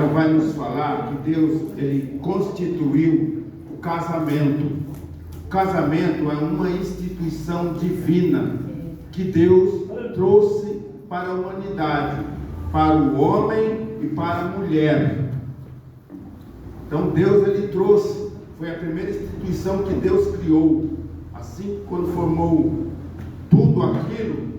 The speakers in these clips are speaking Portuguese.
vai nos falar que Deus ele constituiu o casamento. O casamento é uma instituição divina que Deus trouxe para a humanidade, para o homem e para a mulher. Então Deus ele trouxe, foi a primeira instituição que Deus criou. Assim, quando formou tudo aquilo,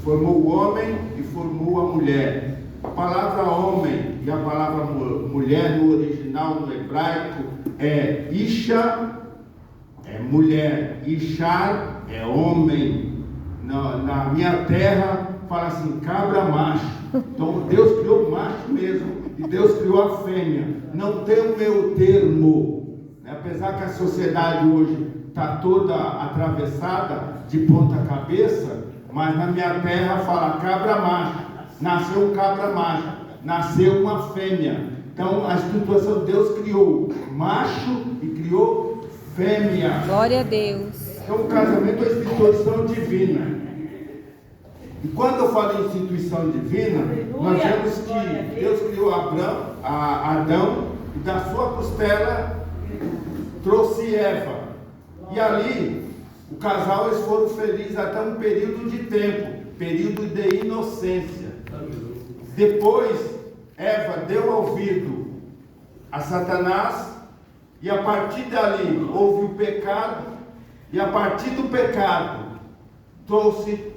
formou o homem e formou a mulher. A palavra homem e a palavra mulher no original, no hebraico, é Isha, é mulher, Ishar é homem. Na minha terra fala assim, cabra macho. Então Deus criou o macho mesmo e Deus criou a fêmea. Não tem o meu termo, né? Apesar que a sociedade hoje está toda atravessada de ponta cabeça, mas na minha terra fala cabra macho. Nasceu um cabra macho, nasceu uma fêmea. Então a instituição de Deus criou macho e criou fêmea. Glória a Deus. Então o casamento é uma instituição divina. E quando eu falo em instituição divina, nós vemos que Deus criou Adão e da sua costela trouxe Eva. E ali, o casal, eles foram felizes até um período de tempo, período de inocência. Depois, Eva deu ouvido a Satanás, e a partir dali houve o pecado, e a partir do pecado trouxe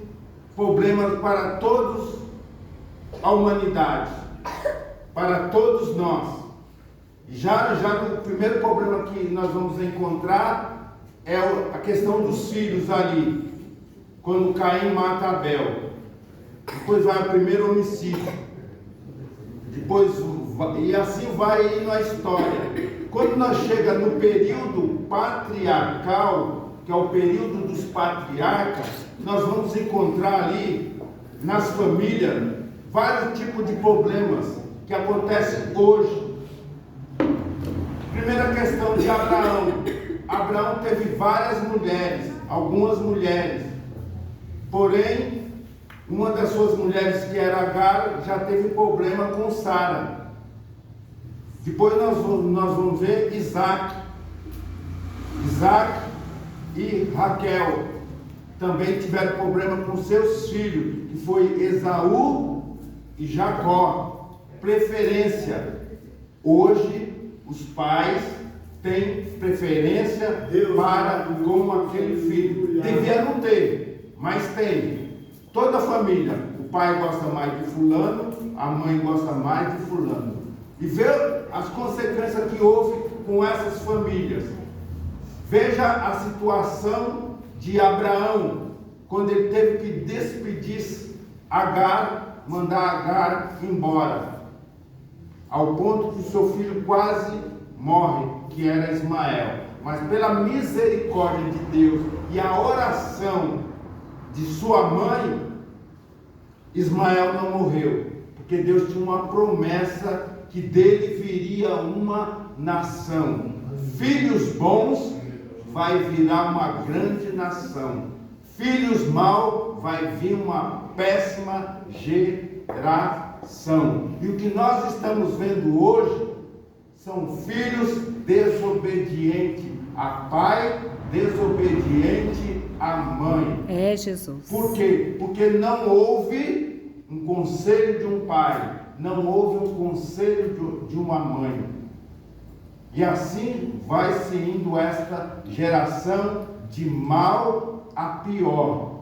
problemas para todos a humanidade, para todos nós. Já no primeiro problema que nós vamos encontrar é a questão dos filhos ali, quando Caim mata Abel. Depois vai o primeiro homicídio. Depois, e assim vai indo a história. Quando nós chegamos no período patriarcal, que é o período dos patriarcas, nós vamos encontrar ali, nas famílias, vários tipos de problemas que acontecem hoje. Primeira questão de Abraão. Abraão teve várias mulheres, algumas mulheres. Porém, uma das suas mulheres, que era Agar, já teve problema com Sara. Depois nós vamos ver Isaac e Raquel também tiveram problema com seus filhos, que foi Esaú e Jacó. Preferência. Hoje os pais têm preferência para com aquele filho. Devia não ter, mas tem. Toda a família, o pai gosta mais de fulano, a mãe gosta mais de fulano. E vê as consequências que houve com essas famílias. Veja a situação de Abraão, quando ele teve que despedir Agar, mandar Agar embora, ao ponto que o seu filho quase morre, que era Ismael. Mas pela misericórdia de Deus e a oração de sua mãe, Ismael não morreu, porque Deus tinha uma promessa que dele viria uma nação. Filhos bons vai virar uma grande nação. Filhos maus vai vir uma péssima geração. E o que nós estamos vendo hoje são filhos desobedientes a pai, desobediente à mãe. É, Jesus. Por quê? Porque não houve um conselho de um pai, não houve um conselho de uma mãe. E assim vai se indo esta geração de mal a pior.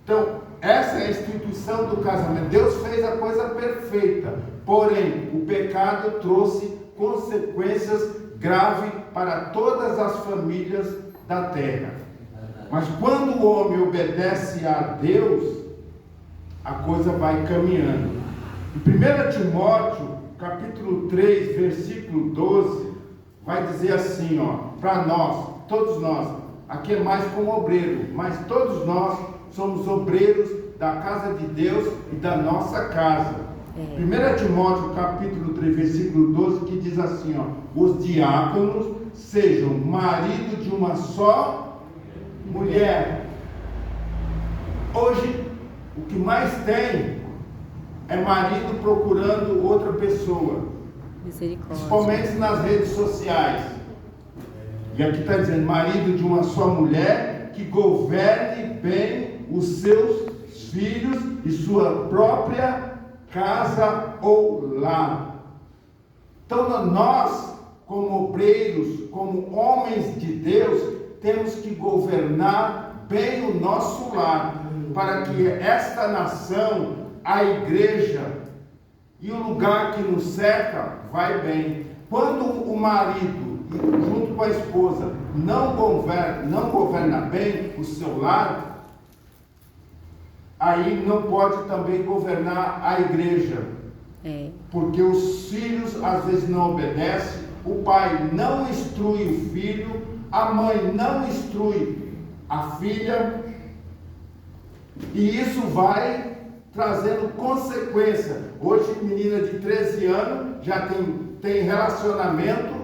Então, essa é a instituição do casamento. Deus fez a coisa perfeita, porém o pecado trouxe consequências graves para todas as famílias da terra. Mas quando o homem obedece a Deus, a coisa vai caminhando. Em 1 Timóteo, capítulo 3, versículo 12, vai dizer assim, para nós, todos nós, aqui é mais como obreiro, mas todos nós somos obreiros da casa de Deus e da nossa casa. 1 Timóteo, capítulo 3, versículo 12, que diz assim, os diáconos sejam marido de uma só mulher. Hoje, o que mais tem é marido procurando outra pessoa, principalmente nas redes sociais. E aqui está dizendo, marido de uma só mulher, que governe bem os seus filhos e sua própria casa ou lar. Então nós, como obreiros, como homens de Deus, temos que governar bem o nosso lar, para que esta nação, a igreja e o lugar que nos cerca vai bem. Quando o marido, junto com a esposa, não governa bem o seu lar, aí não pode também governar a igreja. Porque os filhos às vezes não obedecem, o pai não instrui o filho, a mãe não instrui a filha, e isso vai trazendo consequência. Hoje, menina de 13 anos já tem relacionamento,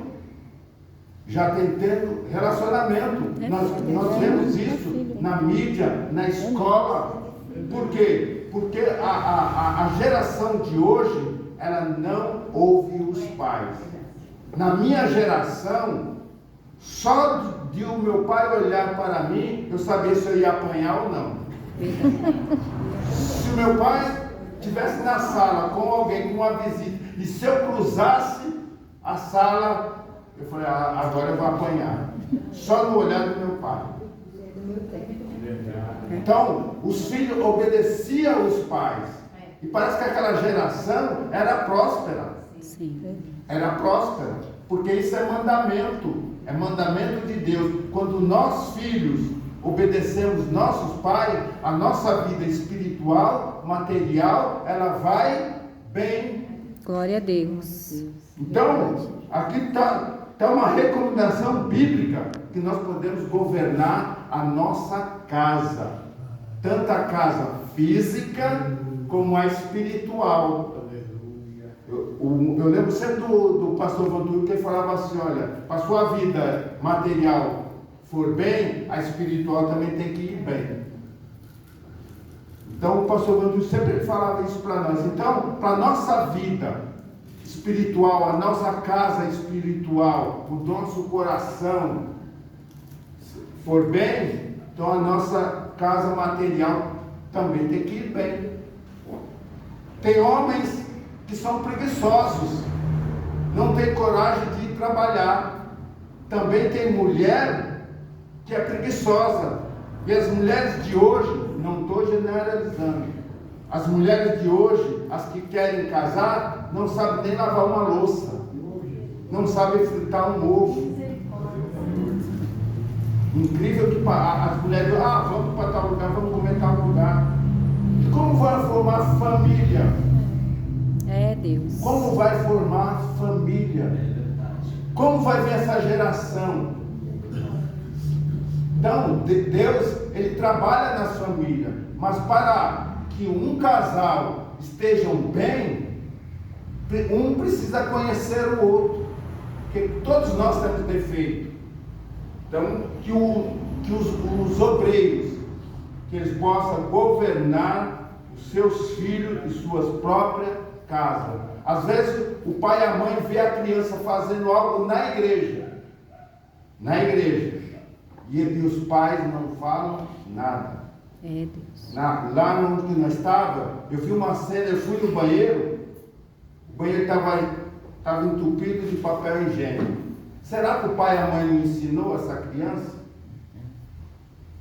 tendo relacionamento. Nós vemos isso na mídia, na escola. Por quê? Porque a geração de hoje, ela não ouve os pais. Na minha geração, só de o meu pai olhar para mim, eu sabia se eu ia apanhar ou não. Se o meu pai estivesse na sala com alguém, com uma visita, e se eu cruzasse a sala, eu falei, agora eu vou apanhar. Só no olhar do meu pai. Então, os filhos obedeciam os pais. E parece que aquela geração era próspera. Sim. Era próspera. Porque isso é mandamento. É mandamento de Deus. Quando nós, filhos, obedecemos nossos pais, a nossa vida espiritual, material, ela vai bem. Glória a Deus. Então, aqui está uma recomendação bíblica que nós podemos governar a nossa casa. Tanto a casa física como a espiritual. Eu lembro sempre do pastor Vantur, que ele falava assim, olha, para a sua vida material for bem, a espiritual também tem que ir bem. Então o pastor Vantur sempre falava isso para nós. Então, para a nossa vida espiritual, a nossa casa espiritual, o nosso coração for bem, então a nossa casa material também tem que ir bem. Tem homens que são preguiçosos, não tem coragem de ir trabalhar. Também tem mulher que é preguiçosa. E as mulheres de hoje, não estou generalizando, as mulheres de hoje, as que querem casar, não sabem nem lavar uma louça, não sabem fritar um ovo. Incrível que as mulheres dizem, vamos para tal lugar, vamos comer tal lugar. E como vai formar família? Deus. Como vai formar família? Como vai vir essa geração? Então, Deus, Ele trabalha nas famílias, mas para que um casal estejam bem, um precisa conhecer o outro, porque todos nós temos defeito. Então, que os obreiros, que eles possam governar os seus filhos e suas próprias casas. Às vezes, o pai e a mãe vê a criança fazendo algo na igreja, e os pais não falam nada. Deus. Lá onde nós estávamos, eu vi uma cena, eu fui no banheiro, o banheiro estava entupido de papel higiênico. Será que o pai e a mãe não ensinou essa criança?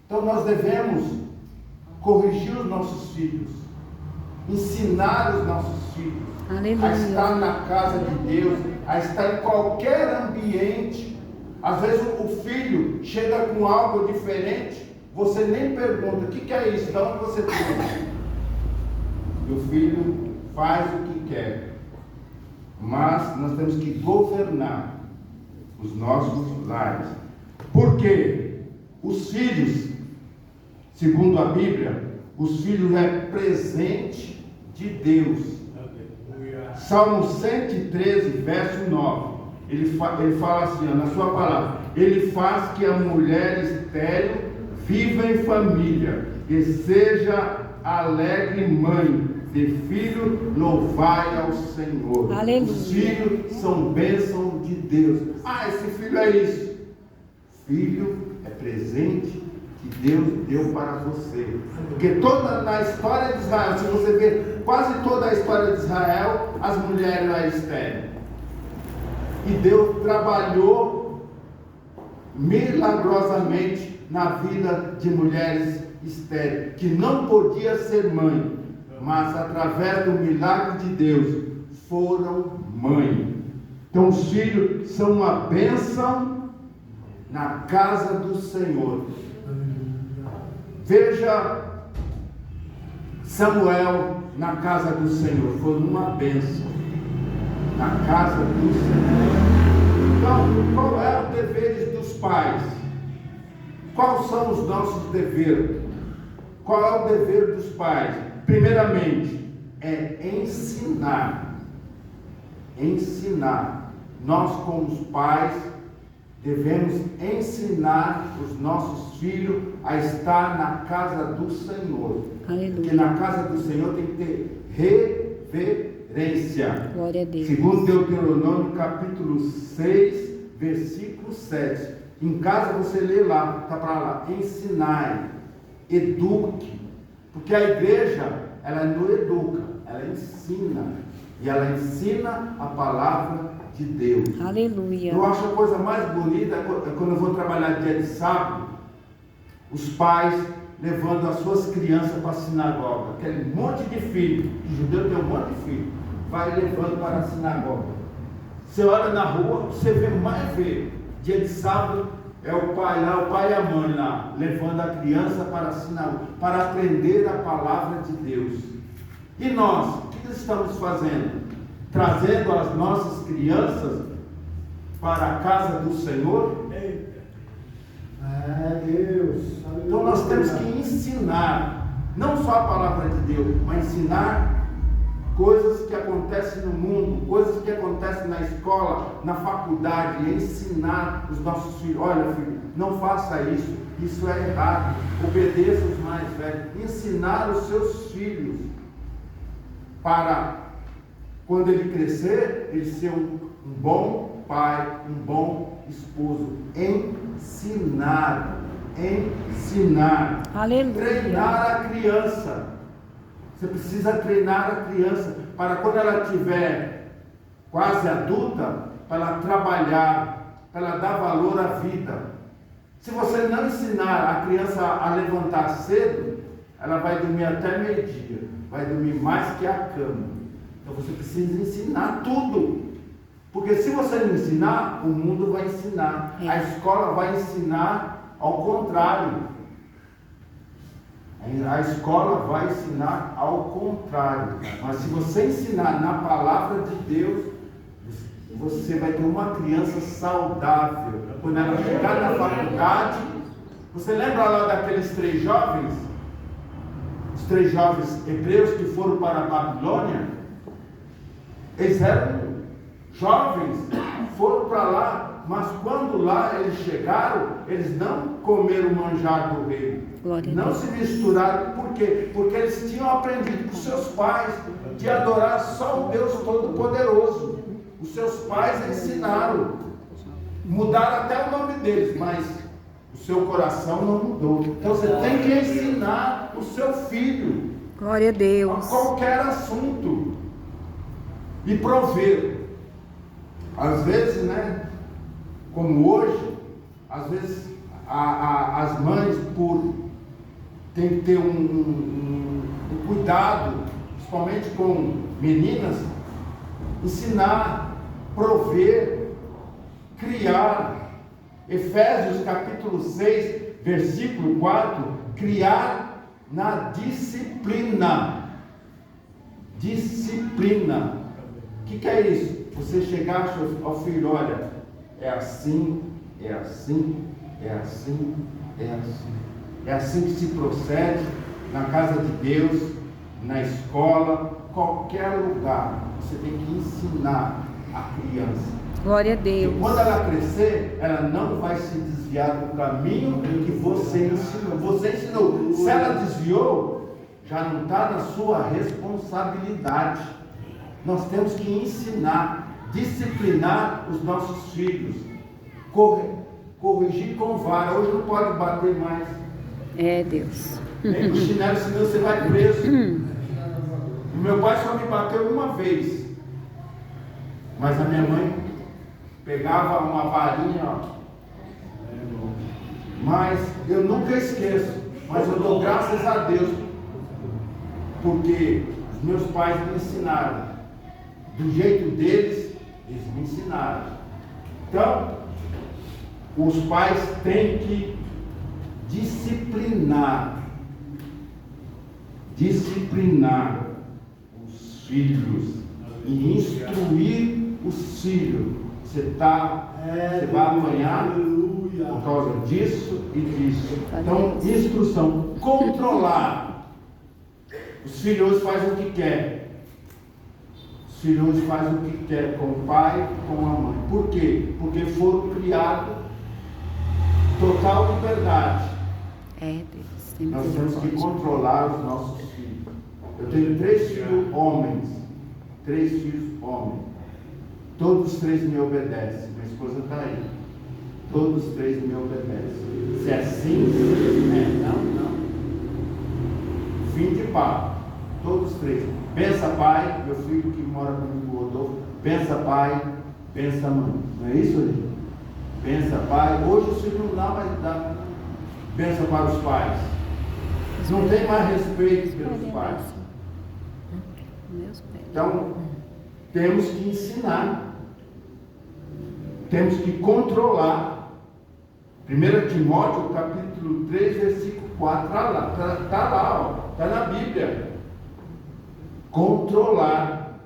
Então nós devemos corrigir os nossos filhos, ensinar os nossos filhos, aleluia, a estar na casa de Deus, a estar em qualquer ambiente. Às vezes o filho chega com algo diferente, você nem pergunta, o que é isso? De onde você tem? E o filho faz o que quer. Mas nós temos que governar os nossos lares. Porque os filhos, segundo a Bíblia, os filhos é presente de Deus. Salmo 113, verso 9. Ele fala assim, na sua palavra: Ele faz que a mulher estéril viva em família e seja alegre mãe, de filho, louvai ao Senhor. Aleluia. Os filhos são bênção de Deus. Ah, esse filho é isso. Filho é presente que Deus deu para você. Porque toda na história de Israel, se você ver quase toda a história de Israel, as mulheres eram estéreis. E Deus trabalhou milagrosamente na vida de mulheres estéreis, que não podia ser mãe, mas através do milagre de Deus foram mãe. Então os filhos são uma bênção na casa do Senhor. Veja Samuel na casa do Senhor, foi uma bênção na casa do Senhor. Então, qual é o dever dos pais? Quais são os nossos deveres? Qual é o dever dos pais? Primeiramente, é ensinar. Ensinar. Nós, como os pais, devemos ensinar os nossos filhos a estar na casa do Senhor. Aleluia. Porque na casa do Senhor tem que ter reverência. Glória a Deus. Segundo Deuteronômio capítulo 6, versículo 7. Em casa você lê lá, está para lá, ensinai, eduque. Porque a igreja, ela não educa, ela ensina. E ela ensina a palavra de Deus. Aleluia. Eu acho a coisa mais bonita é quando eu vou trabalhar dia de sábado, os pais levando as suas crianças para a sinagoga. Aquele monte de filho, que judeu tem um monte de filho, vai levando para a sinagoga. Você olha na rua, você vê mais ver. Dia de sábado é o pai lá, o pai e a mãe lá, levando a criança para a sinagoga, para aprender a palavra de Deus. E nós, o que estamos fazendo? Trazendo as nossas crianças para a casa do Senhor? Deus. Então nós temos que ensinar, não só a palavra de Deus, mas ensinar coisas que acontecem no mundo, coisas que acontecem na escola, na faculdade, ensinar os nossos filhos. Olha, filho, não faça isso, isso é errado, obedeça os mais velhos. Ensinar os seus filhos para, quando ele crescer, ele ser um bom pai, um bom esposo. Ensinar. Aleluia. Treinar a criança. Você precisa treinar a criança para quando ela tiver quase adulta, para ela trabalhar, para ela dar valor à vida. Se você não ensinar a criança a levantar cedo, ela vai dormir até meio-dia, vai dormir mais que a cama. Então você precisa ensinar tudo. Porque se você não ensinar, o mundo vai ensinar. A escola vai ensinar ao contrário. A escola vai ensinar ao contrário. Mas se você ensinar na palavra de Deus, você vai ter uma criança saudável. Quando ela chegar na faculdade, você lembra lá daqueles 3 jovens? Os 3 jovens hebreus que foram para a Babilônia? Eles eram jovens, foram para lá, mas quando lá eles chegaram, eles não comeram o manjar do rei. Não se misturaram. Por quê? Porque eles tinham aprendido com seus pais de adorar só o Deus Todo-Poderoso. Os seus pais ensinaram, mudaram até o nome deles, mas o seu coração não mudou. Então você tem que ensinar o seu filho. Glória a Deus. A qualquer assunto. E prover. Às vezes, né, como hoje, às vezes as mães têm que ter um cuidado, principalmente com meninas, ensinar, prover, criar. Efésios capítulo 6, versículo 4, criar na disciplina. Disciplina. O que é isso? Você chegar ao filho, olha, é assim, é assim, é assim, é assim. É assim que se procede na casa de Deus, na escola, qualquer lugar. Você tem que ensinar a criança. Glória a Deus. E quando ela crescer, ela não vai se desviar do caminho que você ensinou. Você ensinou. Se ela desviou, já não está na sua responsabilidade. Nós temos que ensinar, disciplinar os nossos filhos, corrigir com vara. Hoje não pode bater mais. É, Deus. Nem com chinelo, senão você vai preso. O meu pai só me bateu uma vez, mas a minha mãe pegava uma varinha, ó. Mas eu nunca esqueço, mas eu dou graças a Deus, porque os meus pais me ensinaram, do jeito deles, eles me ensinaram. Então, os pais têm que disciplinar os filhos e instruir os filhos. Você vai apanhar por causa disso e disso. Então, instrução, controlar. Os filhos hoje fazem o que quer. Os filhos hoje fazem o que quer com o pai, com a mãe. Por quê? Porque foram criados total liberdade. É, Deus. Nós temos que controlar os nossos filhos. Eu tenho 3 filhos homens. 3 filhos homens. Todos os 3 me obedecem. Minha esposa está aí. Todos os 3 me obedecem. Se é sim, não. Fim de papo. Todos os 3. Bença pai, meu filho que mora comigo, o Rodolfo. Bença pai, bença mãe. Não é isso, gente? Bença pai. Hoje o filho não dá mais dá. Bença para os pais. Não tem mais respeito pelos pais. Então, temos que ensinar. Temos que controlar. 1 Timóteo, capítulo 3, versículo 4. Está lá, está na Bíblia. Controlar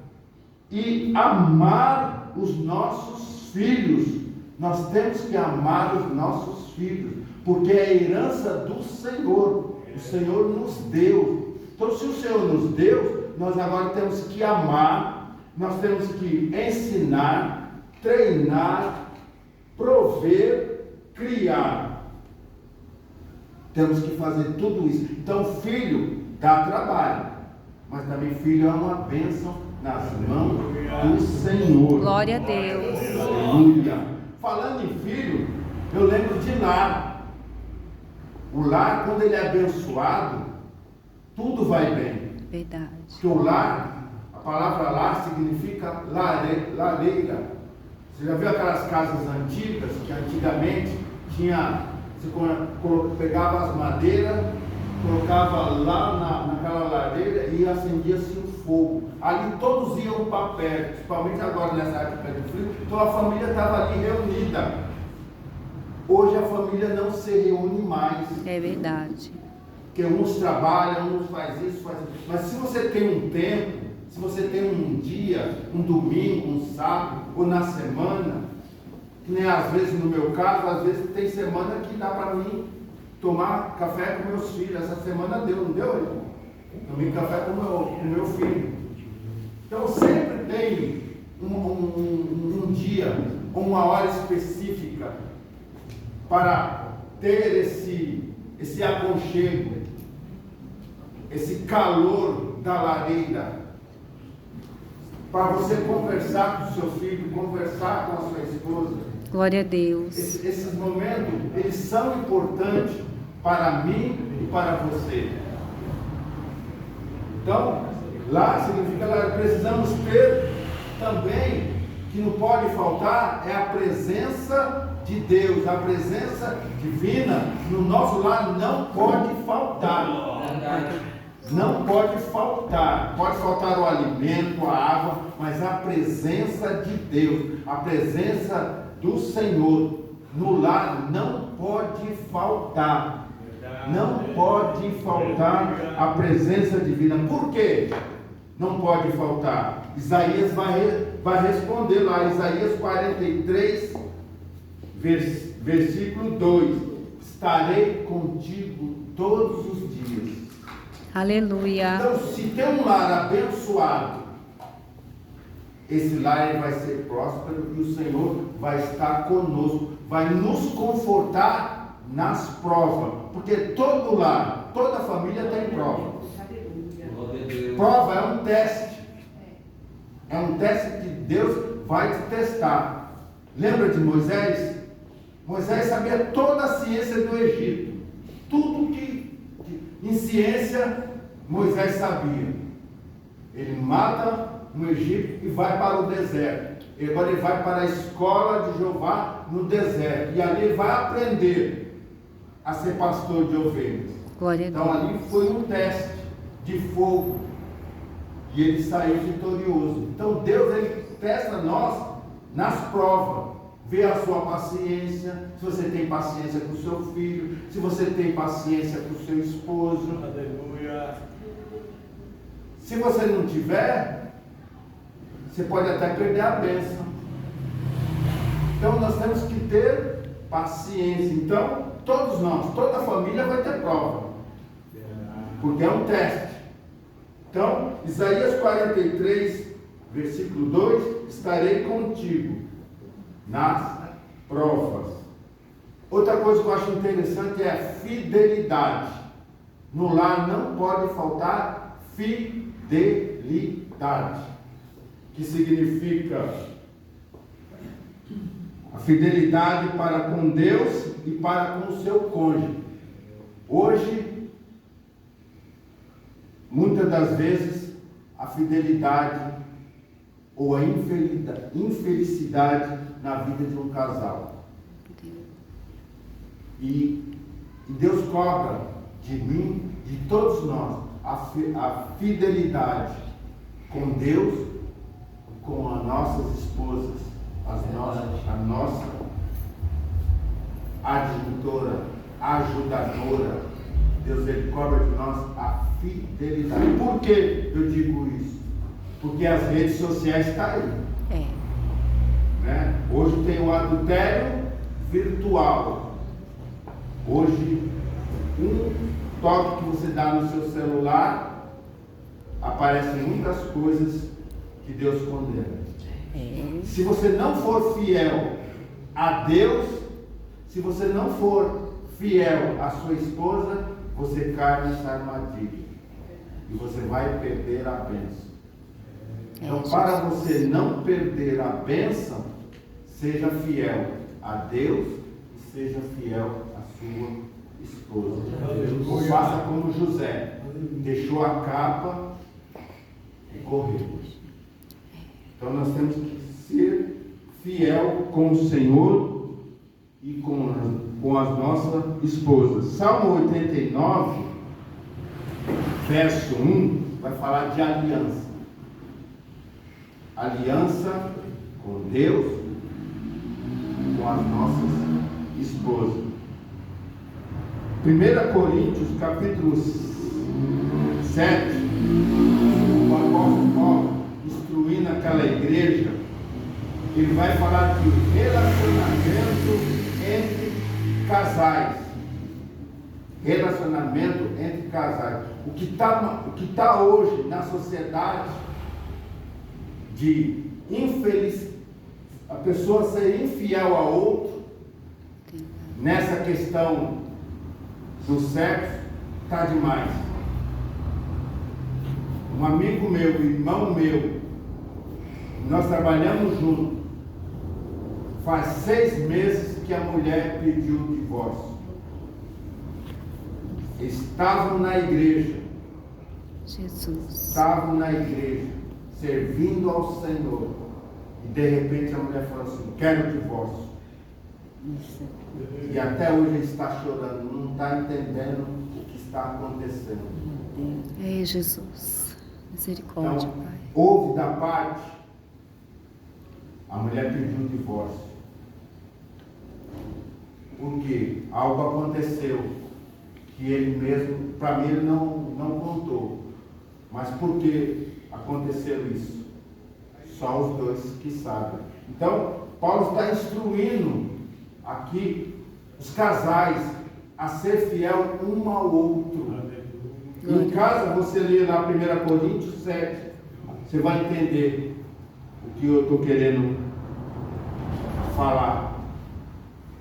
e amar os nossos filhos. Nós temos que amar os nossos filhos, porque é a herança do Senhor. O Senhor nos deu. Então, se o Senhor nos deu, nós agora temos que amar, nós temos que ensinar, treinar, prover, criar. Temos que fazer tudo isso. Então, filho dá trabalho, mas também filho é uma bênção nas mãos do Senhor. Glória a Deus. Aleluia. Falando em filho, eu lembro de lar. O lar, quando ele é abençoado, tudo vai bem. Verdade. Porque o lar, a palavra lar significa lareira. Você já viu aquelas casas antigas, que antigamente tinha, você pegava as madeiras, colocava lá naquela lareira e acendia-se um fogo. Ali todos iam para perto, principalmente agora nessa época de frio, então a família estava ali reunida. Hoje a família não se reúne mais. É verdade. Porque uns trabalham, uns fazem isso, fazem isso. Mas se você tem um tempo, se você tem um dia, um domingo, um sábado, ou na semana, que nem às vezes no meu caso, às vezes tem semana que dá para mim tomar café com meus filhos. Essa semana deu, não deu, irmão? Tomei café com meu filho. Então sempre tem um dia, uma hora específica para ter esse aconchego, esse calor da lareira, para você conversar com o seu filho, conversar com a sua esposa. Glória a Deus. Esses momentos, eles são importantes para mim e para você. Então, lá significa lá, precisamos ter também, que não pode faltar, é a presença de Deus, a presença divina no nosso lar não pode faltar. Não pode faltar. Pode faltar o alimento, a água, mas a presença de Deus, a presença do Senhor no lar não pode faltar. Não pode faltar a presença divina. Por quê? Não pode faltar. Isaías vai responder lá, Isaías 43, versículo 2: estarei contigo todos os dias. Aleluia. Então, se tem um lar abençoado, esse lar vai ser próspero e o Senhor vai estar conosco, vai nos confortar nas provas, porque todo lar, toda família tem prova. Prova é um teste. É um teste que Deus vai te testar. Lembra de Moisés? Moisés sabia toda a ciência do Egito. Tudo que em ciência Moisés sabia. Ele mata um egípcio e vai para o deserto. Agora ele vai para a escola de Jeová no deserto. E ali ele vai aprender a ser pastor de ovelhas. Glória a Então Deus. ali foi um teste de fogo. E ele saiu vitorioso. Então Deus, ele testa nós nas provas. Vê a sua paciência, se você tem paciência com o seu filho, se você tem paciência com o seu esposo. Aleluia. Se você não tiver, você pode até perder a bênção. Então nós temos que ter paciência. Então, todos nós, toda a família vai ter prova. Porque é um teste. Então, Isaías 43, versículo 2, estarei contigo nas provas. Outra coisa que eu acho interessante é a fidelidade. No lar não pode faltar fidelidade, que significa a fidelidade para com Deus e para com o seu cônjuge. Hoje, muitas das vezes, a fidelidade ou a infelicidade na vida de um casal. E Deus cobra de mim, de todos nós, a fidelidade com Deus e com as nossas esposas, a nossa ajudadora. Deus, ele cobra de nós a fidelidade. Por que eu digo isso? Porque as redes sociais estão aí. Né? Hoje tem o adultério virtual. Hoje, um toque que você dá no seu celular, aparecem muitas coisas que Deus condena. Se você não for fiel a Deus, se você não for fiel à sua esposa, você cai nessa armadilha. E você vai perder a bênção. Então, para você não perder a bênção, seja fiel a Deus e seja fiel à sua esposa. Ou faça como José, deixou a capa e correu. Então nós temos que ser fiel com o Senhor e com as nossas esposas. Salmo 89, verso 1, vai falar de aliança. Aliança com Deus e com as nossas esposas. 1 Coríntios, capítulo 7, o apóstolo Paulo, instruindo aquela igreja, ele vai falar de relacionamento entre casais. Relacionamento entre casais. O que está hoje na sociedade de a pessoa ser infiel a outro, nessa questão do sexo, está demais. Um amigo meu, irmão meu, nós trabalhamos juntos. Faz 6 meses que a mulher pediu o divórcio. Estavam na igreja. Jesus. Estavam na igreja, servindo ao Senhor. E de repente a mulher falou assim: quero o divórcio. E até hoje ele está chorando, não está entendendo o que está acontecendo. Ei, Jesus. Misericórdia, Então, Pai. houve da parte, a mulher pediu o divórcio. Porque algo aconteceu que ele mesmo, para mim, ele não contou. Mas por que aconteceu isso? Só os dois que sabem. Então, Paulo está instruindo aqui os casais a ser fiel um ao outro. Em casa, você lê lá 1 Coríntios 7, você vai entender o que eu estou querendo falar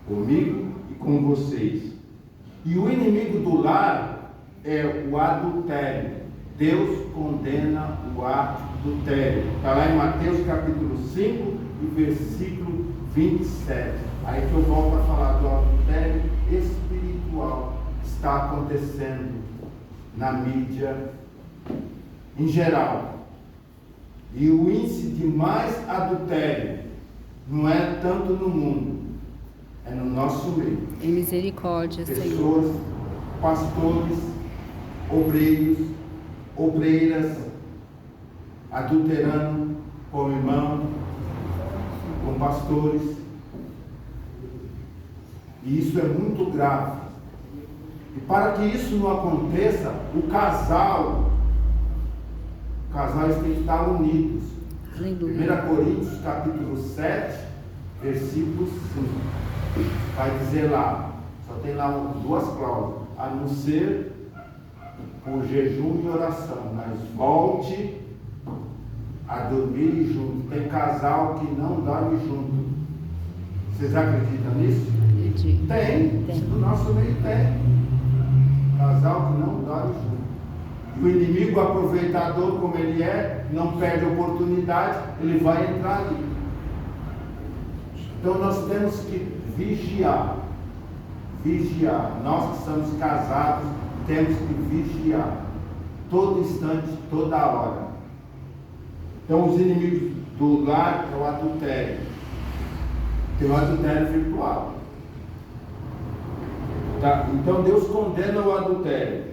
comigo e com vocês. E o inimigo do lar é o adultério. Deus condena o adultério. Está lá em Mateus capítulo 5 e versículo 27. Aí que eu volto a falar do adultério espiritual que está acontecendo na mídia em geral. E o índice de mais adultério não é tanto no mundo, é no nosso meio. Em misericórdia, Senhor. Pessoas, pastores, obreiros, obreiras, adulterando com o irmão, com pastores. E isso é muito grave. E para que isso não aconteça, os casais têm que estar unidos. Aleluia. 1 Coríntios capítulo 7, versículo 5. Vai dizer lá, só tem lá duas cláusulas, a não ser por jejum e oração, mas volte a dormir junto. Tem casal que não dorme junto. Vocês acreditam nisso? Acredito. Tem. No nosso meio tem. Casal que não dorme junto. E o inimigo aproveitador como ele é, não perde a oportunidade, ele vai entrar ali. Então nós temos que vigiar. Vigiar. Nós que somos casados, temos que vigiar. Todo instante, toda hora. Então os inimigos do lar é o adultério. Tem o adultério virtual. Tá? Então Deus condena o adultério.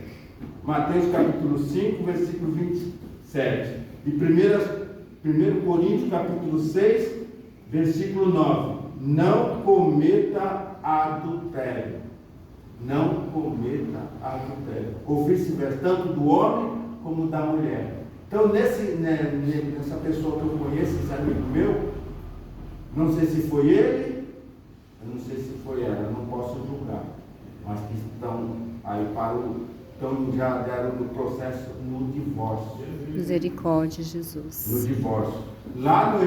Mateus capítulo 5, versículo 27. E 1 Coríntios capítulo 6, versículo 9. Não cometa adultério. Não cometa adultério. Ou vice-versa, tanto do homem como da mulher. Então, nessa pessoa que eu conheço, esse amigo meu, não sei se foi ele, eu não sei se foi ela, eu não posso julgar. Mas que estão aí então já deram no processo no divórcio. Misericórdia, Jesus. No divórcio. Lá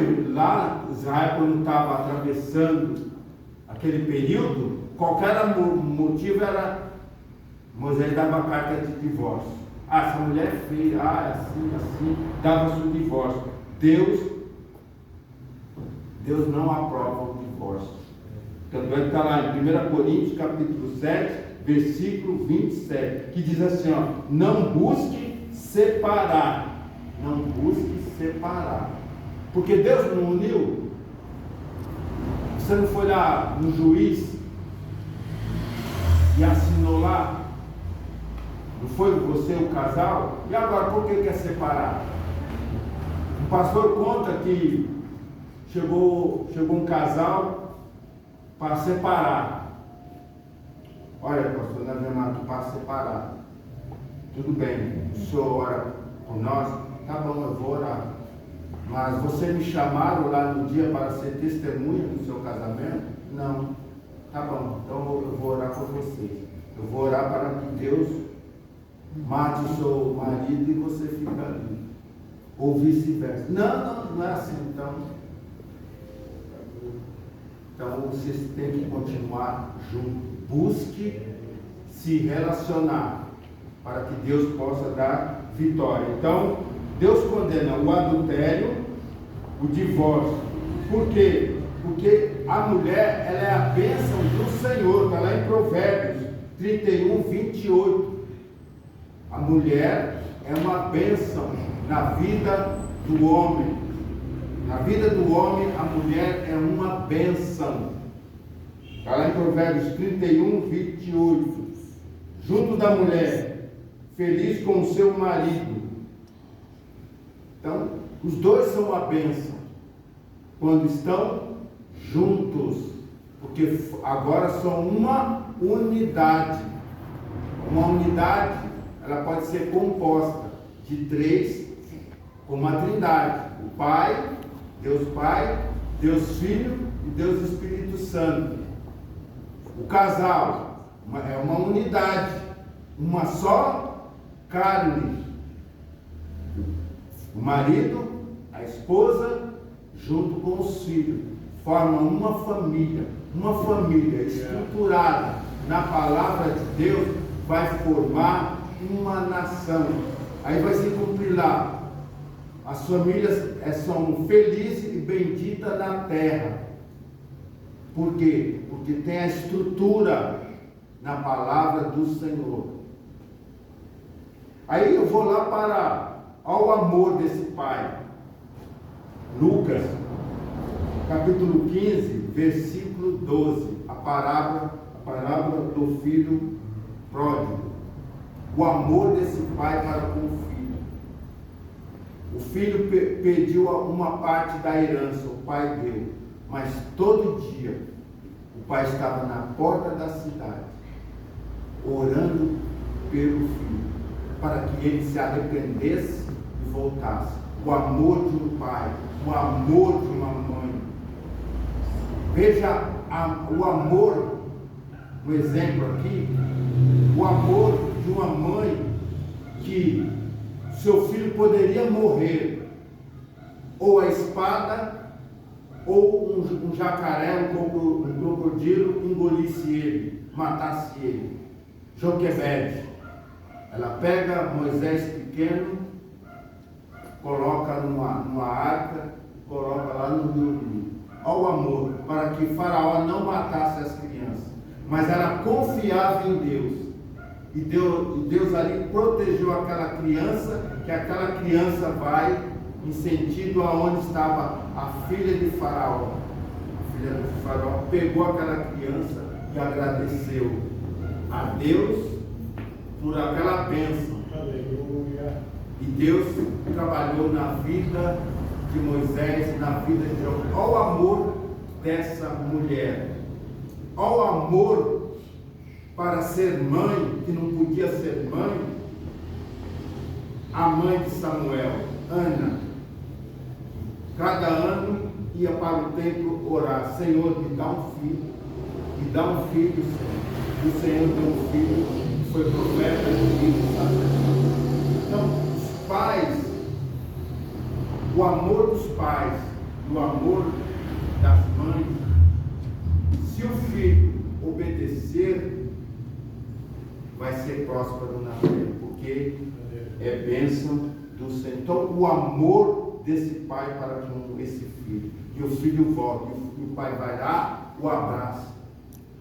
Israel, quando estava atravessando aquele período, qualquer motivo era, Moisés dava carta de divórcio. Essa mulher é feia, assim, dava-se o divórcio. Deus não aprova o divórcio. Tanto é que está lá em 1 Coríntios capítulo 7, versículo 27, que diz assim, ó, não busque separar. Não busque separar. Porque Deus não uniu. Você não foi lá no juiz e assinou lá? Não foi você o casal? E agora por que quer separar? O pastor conta que chegou um casal para separar. Olha, pastor, nós vamos aqui para separar. Tudo bem, o senhor ora por nós? Tá bom, eu vou orar. Mas você me chamaram lá no dia para ser testemunha do seu casamento? Não. Tá bom, então eu vou orar por você. Eu vou orar para que Deus mate o seu marido e você fica ali. Ou vice-versa. Não é assim, então. Então vocês têm que continuar juntos. Busque se relacionar para que Deus possa dar vitória. Então, Deus condena o adultério, o divórcio. Por quê? Porque a mulher, ela é a bênção do Senhor. Está lá em Provérbios 31, 28. A mulher é uma bênção na vida do homem. Na vida do homem, a mulher é uma bênção. Está lá em Provérbios 31, 28. Junto da mulher, feliz com o seu marido. Então, os dois são uma bênção quando estão juntos, porque agora são uma unidade. Uma unidade, ela pode ser composta de três, como a Trindade: o Pai, Deus Filho e Deus Espírito Santo. O casal é uma unidade, uma só carne. O marido, a esposa, junto com os filhos, formam uma família estruturada na palavra de Deus, vai formar uma nação. Aí vai se cumprir lá. As famílias são felizes e benditas na terra. Por quê? Porque tem a estrutura na palavra do Senhor. Aí eu vou lá para ao amor desse pai. Lucas, capítulo 15, versículo 12. A parábola do filho pródigo. O amor desse pai para com o filho. O filho pediu uma parte da herança, o pai deu. Mas todo dia, o pai estava na porta da cidade, orando pelo filho, para que ele se arrependesse e voltasse. O amor de um pai, o amor de uma mãe. Veja o amor, um exemplo aqui, o amor de uma mãe que seu filho poderia morrer, ou a espada, ou um jacaré, um crocodilo engolisse ele, matasse ele. Joquebede, ela pega Moisés pequeno, coloca numa arca, coloca lá no Rio. Olha o amor, para que Faraó não matasse as crianças. Mas ela confiava em Deus. E Deus ali protegeu aquela criança, que aquela criança vai em sentido aonde estava a filha de Faraó. A filha de Faraó pegou aquela criança e agradeceu a Deus por aquela bênção. Aleluia. E Deus trabalhou na vida de Moisés, na vida de João. Olha o amor dessa mulher. Olha o amor para ser mãe, que não podia ser mãe. A mãe de Samuel, Ana, cada ano ia para o templo orar: Senhor, me dá um filho, me dá um filho, Senhor. E o Senhor deu um filho, que foi profeta e filho, sabe? Então, os pais, o amor dos pais, o amor das mães, se o filho obedecer, vai ser próspero na terra, porque é bênção do Senhor. Então, o amor desse pai para com esse filho, e o filho volta, e o pai vai lá, o abraça.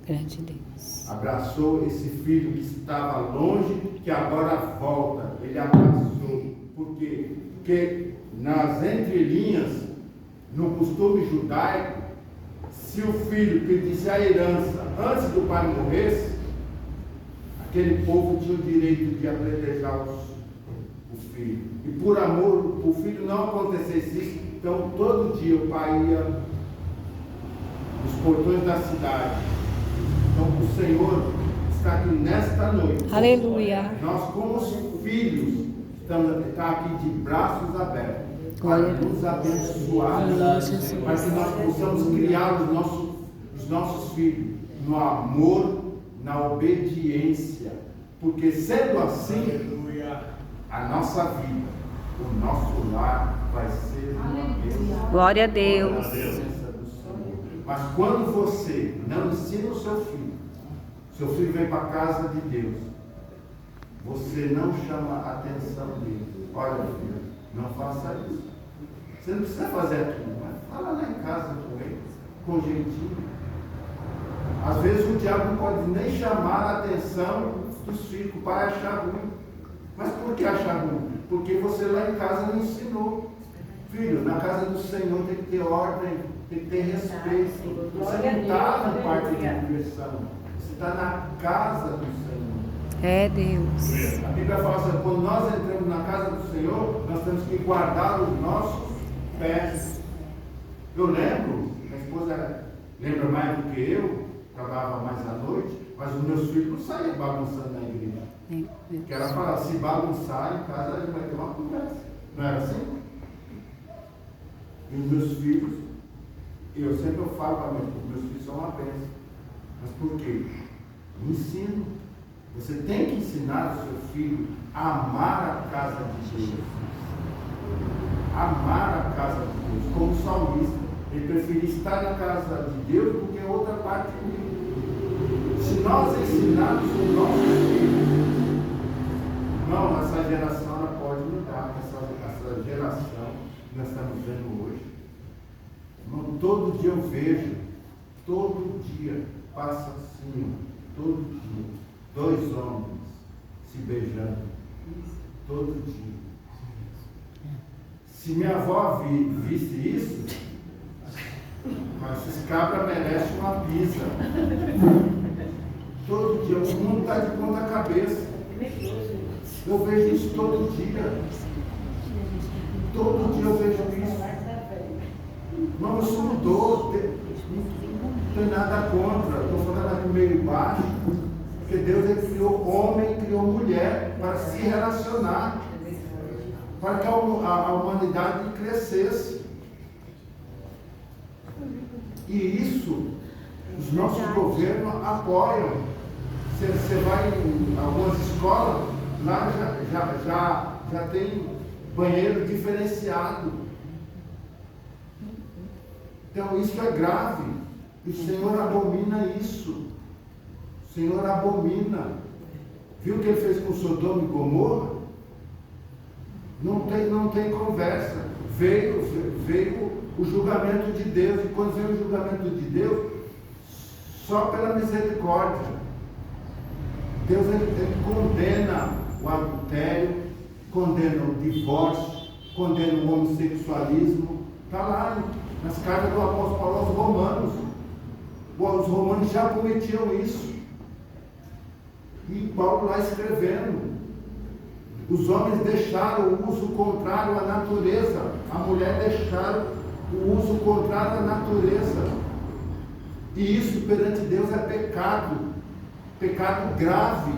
Grande Deus. Abraçou esse filho que estava longe, que agora volta. Ele abraçou. Por quê? Porque nas entrelinhas, no costume judaico, se o filho pedisse a herança antes do pai morresse, aquele povo tinha o direito de apedrejar o filho. E por amor, o filho não acontecesse isso, então todo dia o pai ia nos portões da cidade. Então o Senhor está aqui nesta noite. Aleluia. Nós, como filhos, estamos aqui de braços abertos para nos abençoar, para que nós possamos criar os nossos filhos no amor, na obediência, porque sendo assim, a nossa vida, o nosso lar vai ser uma bênção. Glória a Deus. Mas quando você não ensina o seu filho vem para a casa de Deus, você não chama a atenção dele. Olha, filho, não faça isso. Você não precisa fazer aquilo, mas fala lá em casa com ele, com jeitinho. Às vezes o diabo não pode nem chamar a atenção dos filhos, o pai achar ruim. Mas por que achar ruim? Porque você lá em casa não ensinou. Filho, na casa do Senhor tem que ter ordem, tem que ter respeito. Você não está no parque de diversão, você está na casa do Senhor. É Deus. A Bíblia fala assim: quando nós entramos na casa do Senhor, nós temos que guardar os nossos pés. Eu lembro, minha esposa lembra mais do que eu, trabalhava mais à noite, mas os meus filhos não saíam bagunçando na igreja. Porque ela fala: se bagunçar em casa, a gente vai ter uma conversa. Não era assim? E os meus filhos, eu sempre falo para meus filhos são uma bênção. Mas por quê? Ensino. Você tem que ensinar o seu filho a amar a casa de Deus. Amar a casa de Deus. Como salmista, ele preferia estar na casa de Deus do que outra parte do mundo. Se nós ensinarmos os nossos filhos, não, essa geração ela pode essa geração que nós estamos vendo hoje. Irmão, todo dia eu vejo, todo dia passa assim, todo dia, 2 homens se beijando, todo dia. Se minha avó visse isso, mas esses cabras merecem uma pizza. Todo dia, o mundo está de ponta cabeça. Eu vejo isso todo dia. Todo dia eu vejo isso. Não, isso mudou. Não tem nada contra. Estou falando aqui meio baixo. Porque Deus ele criou homem e criou mulher para se relacionar. Para que a humanidade crescesse. E isso, os nossos governos apoiam. Você vai em algumas escolas, lá já tem banheiro diferenciado. Então isso é grave. E o Senhor abomina isso. O Senhor abomina. Viu o que ele fez com Sodoma e Gomorra? Não tem conversa. Veio o julgamento de Deus. E quando vem o julgamento de Deus, só pela misericórdia. Deus ele condena o adultério, condena o divórcio, condena o homossexualismo. Está lá nas cartas do apóstolo Paulo aos Romanos. Os romanos já cometiam isso. E Paulo lá escrevendo. Os homens deixaram o uso contrário à natureza. A mulher deixaram o uso contrário à natureza. E isso perante Deus é pecado. Pecado grave.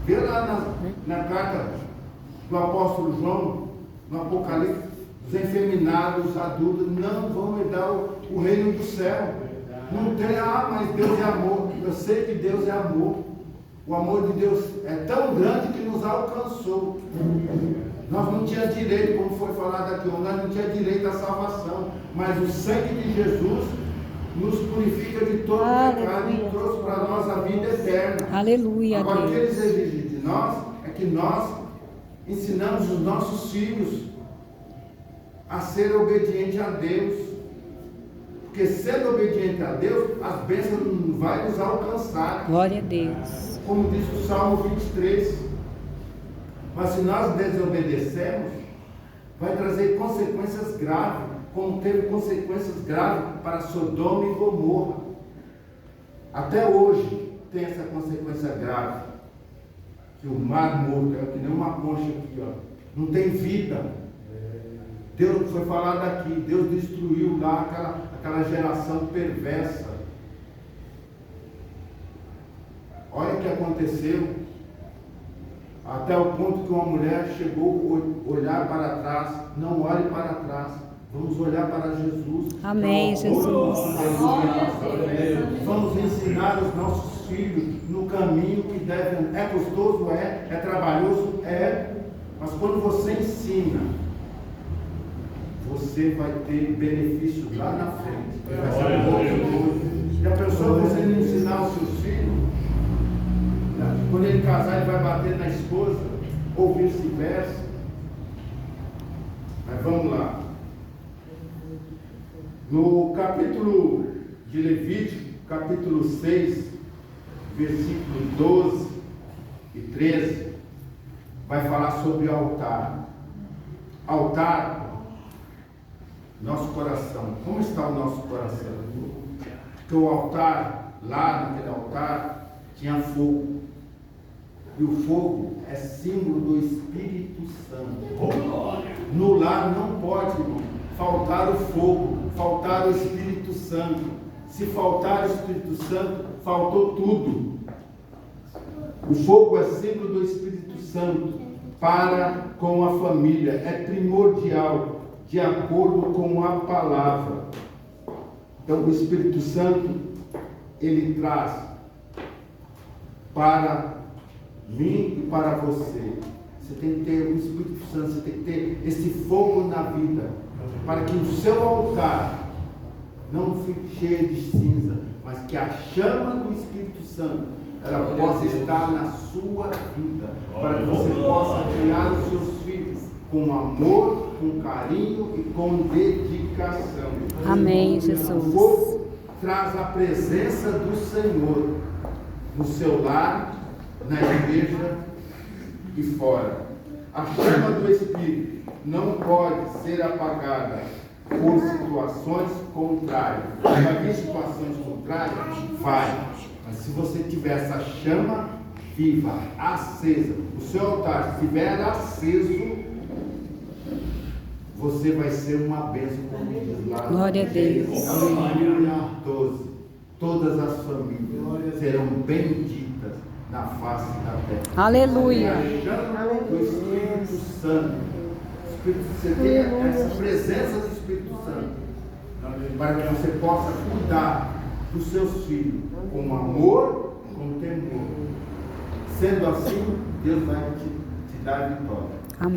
Vê lá na carta do apóstolo João, no Apocalipse, os efeminados, os adultos, não vão herdar o reino do céu. Não tem, mas Deus é amor. Eu sei que Deus é amor. O amor de Deus é tão grande que nos alcançou. Nós não tínhamos direito, como foi falado aqui, nós não tínhamos direito à salvação. Mas o sangue de Jesus nos purifica de todo pecado e trouxe para nós a vida eterna. Aleluia. Agora, o que eles exigem de nós é que nós ensinamos os nossos filhos a ser obedientes a Deus. Porque sendo obediente a Deus, as bênçãos não vão nos alcançar. Glória a Deus. Como diz o Salmo 23. Mas se nós desobedecemos, vai trazer consequências graves, como teve consequências graves para Sodoma e Gomorra. Até hoje tem essa consequência grave. Que o mar morto é que nem uma concha aqui, ó. Não tem vida. Deus, foi falado aqui, Deus destruiu lá aquela geração perversa. Olha o que aconteceu. Até o ponto que uma mulher chegou a olhar para trás. Não olhe para trás. Vamos olhar para Jesus. Amém, Jesus. Vamos ensinar os nossos filhos no caminho que devem. É custoso? É trabalhoso? É. Mas quando você ensina, você vai ter benefícios lá na frente. Vai ser um pouco. Já pensou você não ensinar os seus filhos? Quando ele casar, ele vai bater na esposa, ou vice-versa. Mas vamos lá. No capítulo de Levítico, capítulo 6, versículo 12 e 13, vai falar sobre o altar. Altar, nosso coração. Como está o nosso coração? Porque o altar, lá naquele altar, tinha fogo. E o fogo é símbolo do Espírito Santo. No lar não pode, irmão, faltar o fogo, faltar o Espírito Santo. Se faltar o Espírito Santo, faltou tudo. O fogo é símbolo do Espírito Santo para com a família. É primordial, de acordo com a palavra. Então o Espírito Santo, ele traz para mim e para você. Você tem que ter o Espírito Santo, você tem que ter esse fogo na vida, para que o seu altar não fique cheio de cinza, mas que a chama do Espírito Santo, ela possa estar na sua vida, para que você possa criar os seus filhos com amor, com carinho e com dedicação. Amém, O Jesus. fogo traz a presença do Senhor no seu lar, na igreja e fora. A chama do Espírito não pode ser apagada por situações contrárias. Vai vir situações contrárias? Vai. Mas se você tiver essa chama viva, acesa, o seu altar estiver aceso, você vai ser uma bênção, como diz lá. Glória a Deus. Aleluia. 12. Todas as famílias serão benditas na face da terra. Aleluia. A chama do Espírito Santo. Você tem essa presença do Espírito Santo para que você possa cuidar dos seus filhos com amor, com temor. Sendo assim, Deus vai te dar vitória. Amém.